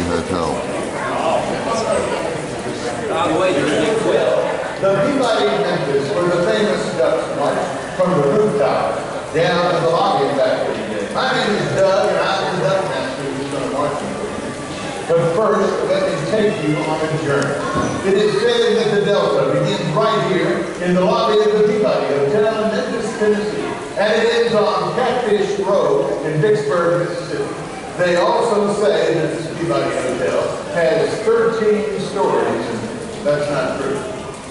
Hotel. The Peabody in Memphis were the famous ducks march from the rooftop down to the lobby back in the day. My name is Doug, and I'm the duck master who's going to march you. But first, let me take you on a journey. It is said that the Delta begins right here in the lobby of the Peabody Hotel in Memphis, Tennessee, and it ends on Catfish Road in Vicksburg, Mississippi. They also say that this Peabody Hotel has 13 stories, and that's not true.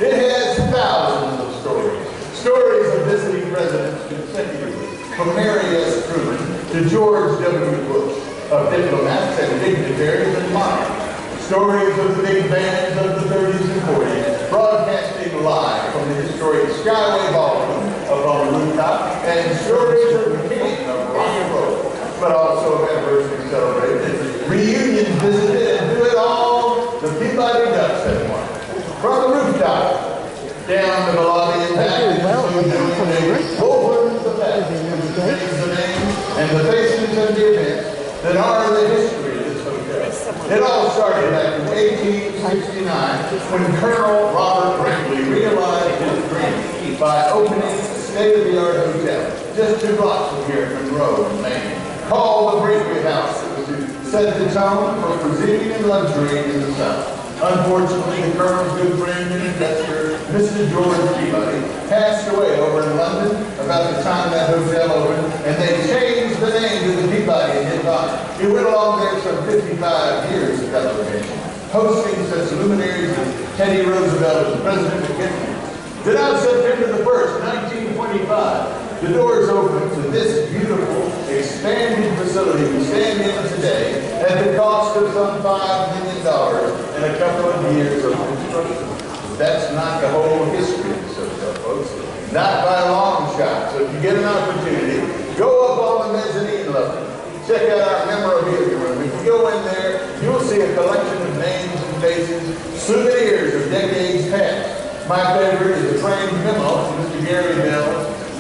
It has thousands of stories. Stories of visiting presidents consecutively, from Mary S. Truman to George W. Bush, of diplomats and dignitaries and monarchs. Stories of the big bands of the 30s and 40s, broadcasting live from the historic Skyway Ballroom up on the rooftop, and stories of the king of rock and roll, but also of anniversary celebrated, reunions visited, and do it all, the Peabody Ducks had won. From the rooftop, down to the lobby and back, over the past, the names and the faces and the events that are the history of this hotel. It all started back in 1869 when Colonel Robert Brinkley realized his dream by opening a state-of-the-art hotel just 2 blocks from here in Monroe, Maine, called the Brinkley House. It was to set the tone for cuisine and luxury in the South. Unfortunately, the Colonel's good friend and investor, Mr. George Peabody, passed away over in London about the time that hotel opened, and they changed the name to the Peabody in his honor. It went along there some 55 years of celebration, hosting such luminaries as Teddy Roosevelt as President of Kennedy. Then on September the 1st, 1925, the doors opened to this beautiful, expanded facility we stand in today at the cost of some $5 million and a couple of years of construction. That's not the whole history of this hotel, folks. Not by a long shot. So if you get an opportunity, go up on the mezzanine level. Check out our memorabilia room. If you go in there, you'll see a collection of names and faces, souvenirs of decades past. My favorite is a framed memo from Mr. Gary Bell,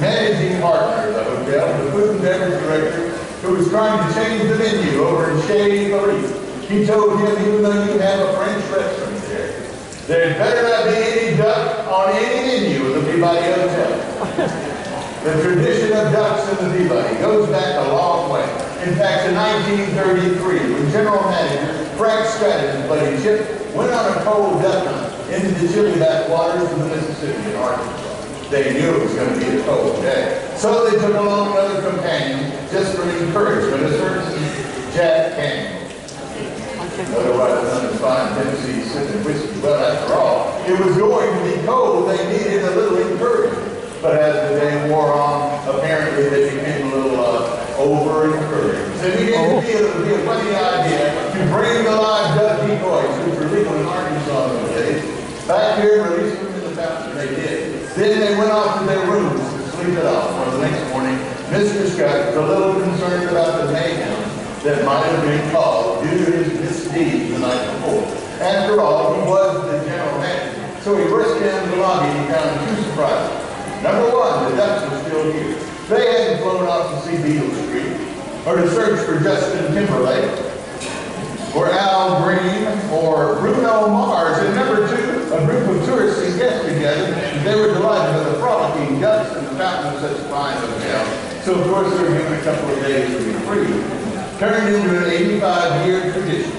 managing partner of the hotel, the food and beverage director, who was trying to change the menu over in Shady Paris. He told him, even though you have a French restaurant there, there better not be any duck on any menu of the Peabody Hotel. The tradition of ducks in the Peabody goes back a long way. In fact, in 1933, when General Manager Frank Stratton's buddy Chip went on a cold duck hunt into the chilly backwaters of the Mississippi in Arkansas. They knew it was going to be a cold day. So they took along another companion just for encouragement, a certain Jack Campbell. Otherwise known as fine Tennessee sipping whiskey. Well, after all, it was going to be cold. They needed a little encouragement. But as the day wore on, apparently they became a little over-encouraged. So we didn't feel it would be a funny idea to bring the live duck decoys, which were legal in Arkansas those days, back here and release them in the fountain. They did. Then they went off to their rooms to sleep it off. Well, the next morning, Mr. Scott was a little concerned about the mayhem that might have been caused due to his misdeeds the night before. After all, he was the general manager, so he rushed down to the lobby and found 2 surprises. Number 1, the ducks were still here. They hadn't flown off to see Beale Street, or to search for Justin Timberlake, or Al Green, or Bruno Mars. And number 2, a group of tourists and guests together, and they were delighted with the frolicking ducks and the fountain of such fine hotel. So of course they were given a couple of days to be free. Turned into an 85-year tradition.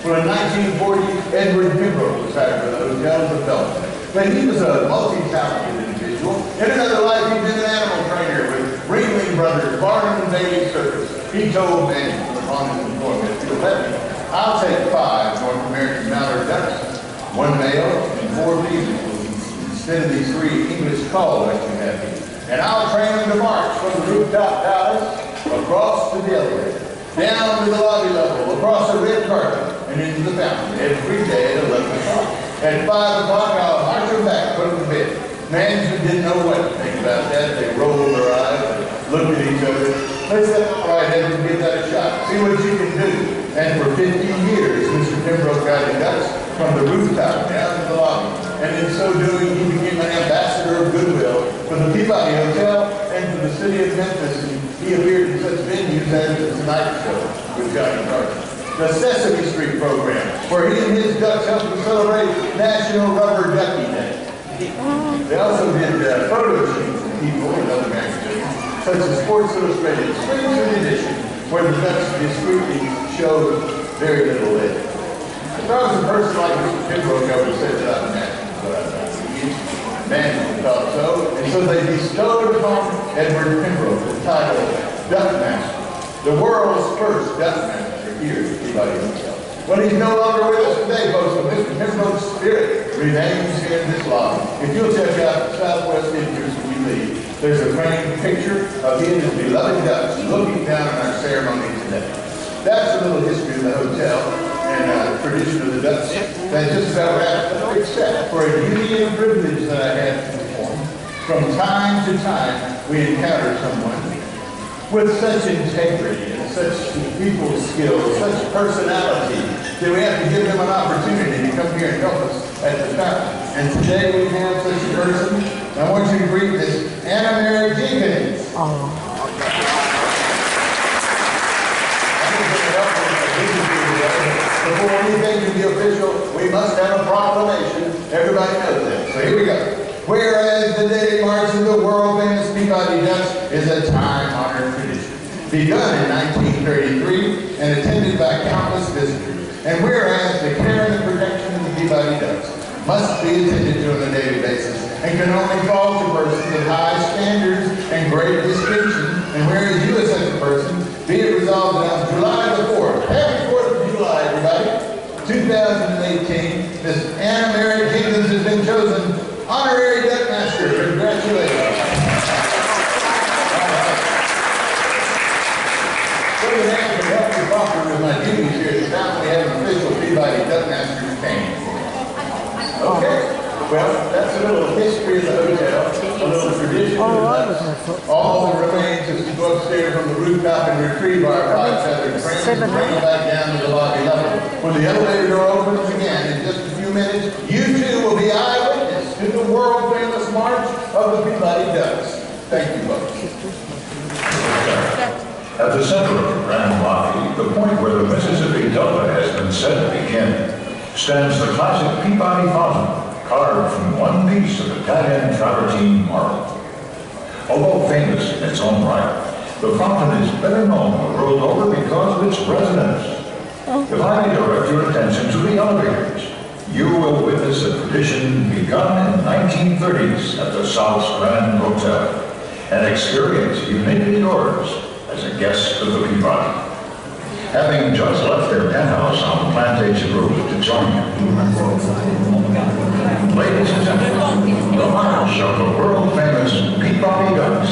When in 1940, Edward Pembroke was hired for the hotel's development. But he was a multi-talented individual. In another life, he'd been an animal trainer with Ringling Brothers, Barnum and Bailey Circus. He told me, upon his employment, if you'll let me, I'll take 5 North American mallard ducks, 1 male and 4 females, instead of these 3 English call that you have here. And I'll train them to march from the Rooftop Palace across the Delaware, down to the lobby level, across the red carpet, and into the fountain every day at 11 o'clock. At 5 o'clock, I'll march them back, put them to bed. Management didn't know what to think about that. They rolled their eyes and looked at each other. They said, all right, Edward, give that a shot. See what you can do. And for 50 years, Mr. Pembroke guided us from the rooftop down to the lobby. And in so doing, he became an ambassador of goodwill for the Peabody Hotel and for the city of Memphis. And he appeared in such venues as The Tonight Show with Johnny Carson. the Sesame Street program, where he and his ducks helped to celebrate National Rubber Ducky Day. They also did photo shoots of people and other magazines, such as Sports Illustrated Spring Edition, where the ducks discreetly showed very little litter. If I was a person like Mr. Pembroke, I would have said that I'm national, but I'm not. Management thought so, and so they bestowed upon Edward Pembroke the title Duck Master, the world's first duck master here at Peabody Hotel. But he's no longer with us today, folks, but Mr. Pembroke's spirit remains here in this lobby. If you'll check out the southwest entrance when you leave, there's a framed picture of he and his beloved ducks looking down on our ceremony today. That's a little history of the hotel and tradition of the ducks. That just about wraps up, except for a duty and privilege that I had to perform. From time to time, we encounter someone with such integrity and such people skills, such personality, that we have to give them an opportunity to come here and help us at the fountain. And today we have such a person. I want you to greet Miss Anna Mary Jenkins. Before anything can be official, we must have a proclamation. Everybody knows that. So here we go. Whereas the day marching the world-famous Peabody Ducks is a time-honored tradition, begun in 1933 and attended by countless visitors. And whereas the care and protection of the Peabody Ducks must be attended to on a daily basis and can only fall to persons of high standards and great distinction, and whereas you as such a person, be it resolved that on July the 4th, happy 4th of July, everybody, 2018, Miss Anna Mary Jenkins has been chosen Honorary Duck Master. Congratulations. So to help me proper with my duties here at the fountain, we have an official Peabody Duck Master's cane. Okay. Well, that's a little history of the hotel, a little tradition. All the remains as we go upstairs from the rooftop and retrieve our 5 feathered friends and bring them back down to the lobby level. When the elevator door opens again in just a few minutes, you too will be eyewitness to the world-famous march of the Peabody Ducks. Thank you, folks. At the center of the grand lobby, the point where the Mississippi Delta has been said to begin, stands the classic Peabody fountain, carved from one piece of Italian travertine marble. Although famous in its own right, the fountain is better known the world over because of its residents. If I may direct your attention to the elevators, you will witness a tradition begun in the 1930s at the South's Grand Hotel, an experience uniquely yours as a guest of the Peabody. Having just left their penthouse on the plantation roof to join you, ladies and gentlemen, the march of the world-famous Peabody Ducks.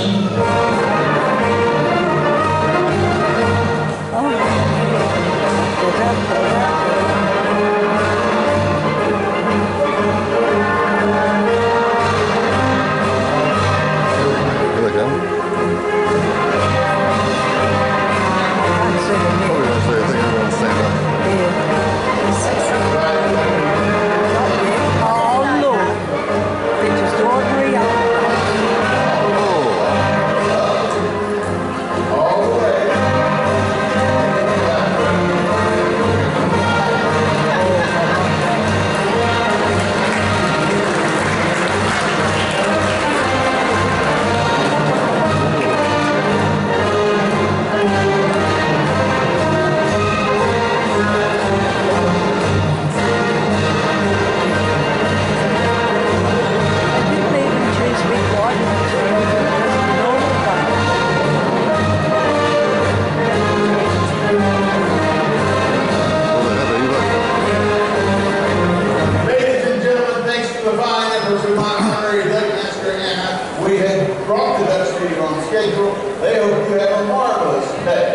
They hope you have a marvelous day.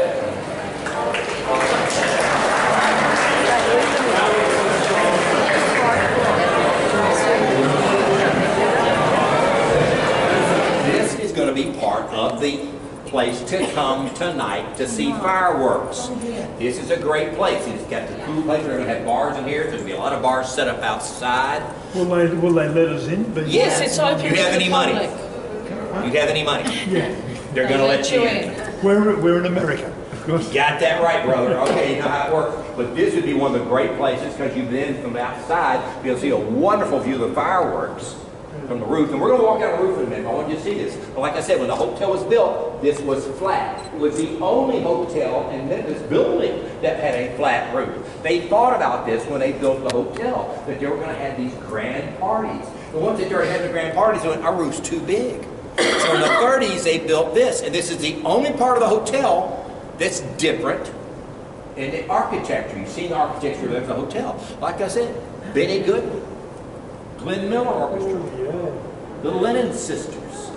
This is going to be part of the place to come tonight to see fireworks. This is a great place. It's got the cool place. We're going to have bars in here. There's going to be a lot of bars set up outside. Will they let us in? Yes, it's open. You have any money? You have any money? Yeah. They're going to let you in. We're in America. course. Got that right, brother. Okay, you know how it works. But this would be one of the great places because you then from outside, you'll see a wonderful view of the fireworks from the roof. And we're going to walk down the roof in a minute. I want you to see this. But like I said, when the hotel was built, this was flat. It was the only hotel in Memphis building that had a flat roof. They thought about this when they built the hotel, that they were going to have these grand parties. But once they started having the grand parties, they went, our roof's too big. So in the 30s, they built this. And this is the only part of the hotel that's different in the architecture. You've seen the architecture of the hotel. Like I said, Benny Goodman, Glenn Miller Orchestra, the Lennon Sisters,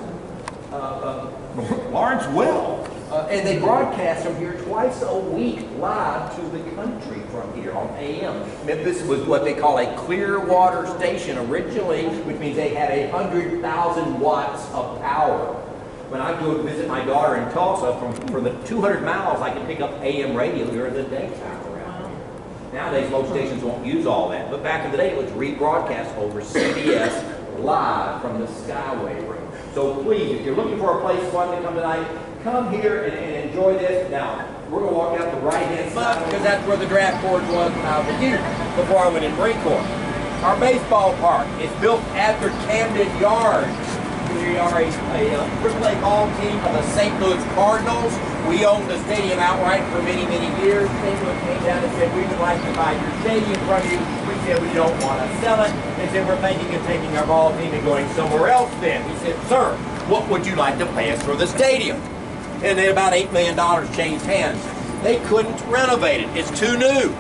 Lawrence Well, and they broadcast from here twice a week live to the country from here on AM. Memphis was what they call a clear water station originally, which means they had 100,000 watts of power. When I go visit my daughter in Tulsa, for the 200 miles, I can pick up AM radio during the daytime around here. Nowadays, most stations won't use all that, but back in the day, it was rebroadcast over CBS live from the Skyway room. So please, if you're looking for a place fun to come tonight, come here and enjoy this. Now, we're going to walk out the right-hand side because that's where the draft board was when I was a youth before I went in Marine Corps. Our baseball park is built after Camden Yards. We are a AAA ball team of the St. Louis Cardinals. We owned the stadium outright for many, many years. St. Louis came down and said, we would like to buy your stadium from you. We said, we don't want to sell it. They said, we're thinking of taking our ball team and going somewhere else then. We said, sir, what would you like to pay us for the stadium? And then about $8 million changed hands. They couldn't renovate it. It's too new.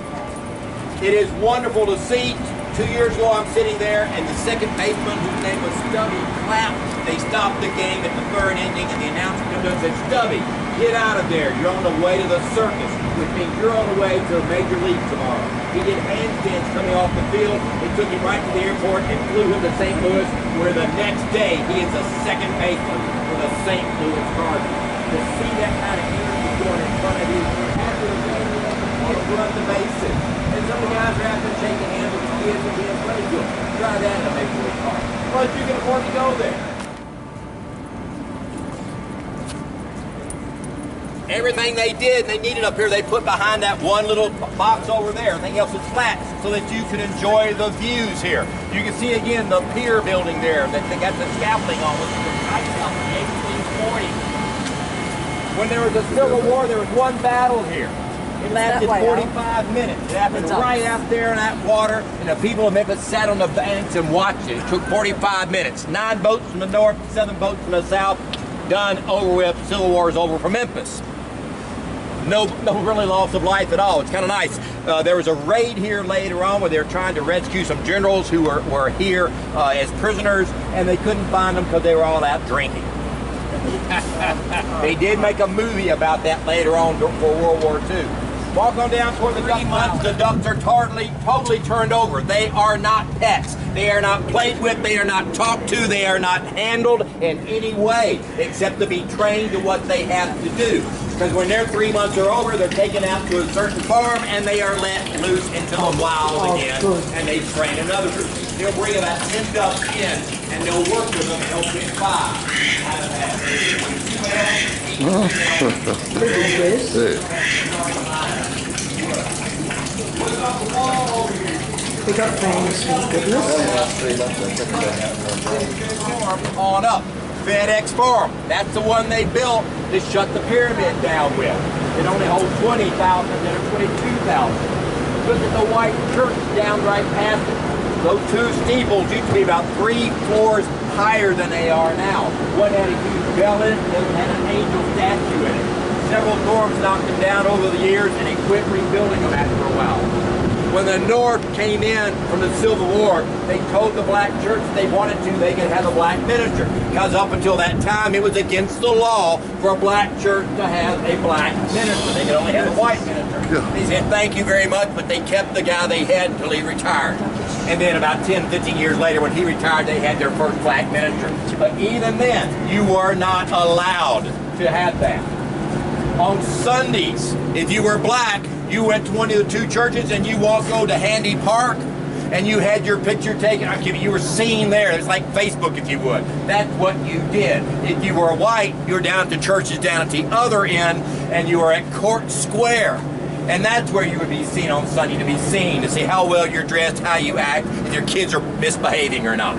It is wonderful to see. 2 years ago, I'm sitting there, and the second baseman, whose name was Stubby, clapped. They stopped the game at the third inning, and the announcer comes up and said, Stubby, get out of there. You're on the way to the circus, which means you're on the way to Major League tomorrow. He did handstands coming off the field. They took him right to the airport and flew him to St. Louis, where the next day he is the second baseman for the St. Louis Cardinals. To see that kind of energy going in front of you after the game, you run the bases. And some of the guys are out there shaking hands with the kids and being pretty good. Try that in a Major League Park. Plus, you can afford to go there. Everything they did, they needed up here, they put behind that one little box over there. Everything else was flat so that you could enjoy the views here. You can see again the pier building there that they got the scaffolding on, which was the Kite House in 1840. When there was a Civil War, there was one battle here. It lasted 45 minutes. It happened right out there in that water, and the people of Memphis sat on the banks and watched it. It took 45 minutes. 9 boats from the north, 7 boats from the south. Done, over with. Civil War is over for Memphis. No really loss of life at all. It's kind of nice. There was a raid here later on where they were trying to rescue some generals who were here as prisoners, and they couldn't find them because they were all out drinking. They did make a movie about that later on for World War II. Walk on down toward the duck ponds. The ducks are totally turned over. They are not pets. They are not played with. They are not talked to. They are not handled in any way except to be trained to what they have to do. Because when their 3 months are over, they're taken out to a certain farm and they are let loose into the wild again. And they train another group. They'll bring about 10 ducks in and they'll work with them and help pick 5 out of that. We got things, thank goodness. On up. FedEx Farm. That's the one they built to shut the pyramid down with. It only holds 20,000 instead of 22,000. Look at the white church down right past it. Those 2 steeples used to be about 3 floors higher than they are now. One had a huge bell in it, the other had an angel statue in it. Several storms knocked them down over the years, and they quit rebuilding them after a while. When the North came in from the Civil War, they told the black church they wanted to, they could have a black minister. Because up until that time, it was against the law for a black church to have a black minister. They could only have a white minister. They said, thank you very much, but they kept the guy they had until he retired. And then about 10, 15 years later, when he retired, they had their first black minister. But even then, you were not allowed to have that. On Sundays, if you were black, you went to one of the 2 churches and you go to Handy Park, and you had your picture taken. I'm kidding, you were seen there. It's like Facebook, if you would. That's what you did. If you were white, you were down at the churches down at the other end, and you were at Court Square. And that's where you would be seen on Sunday, to be seen, to see how well you're dressed, how you act, if your kids are misbehaving or not.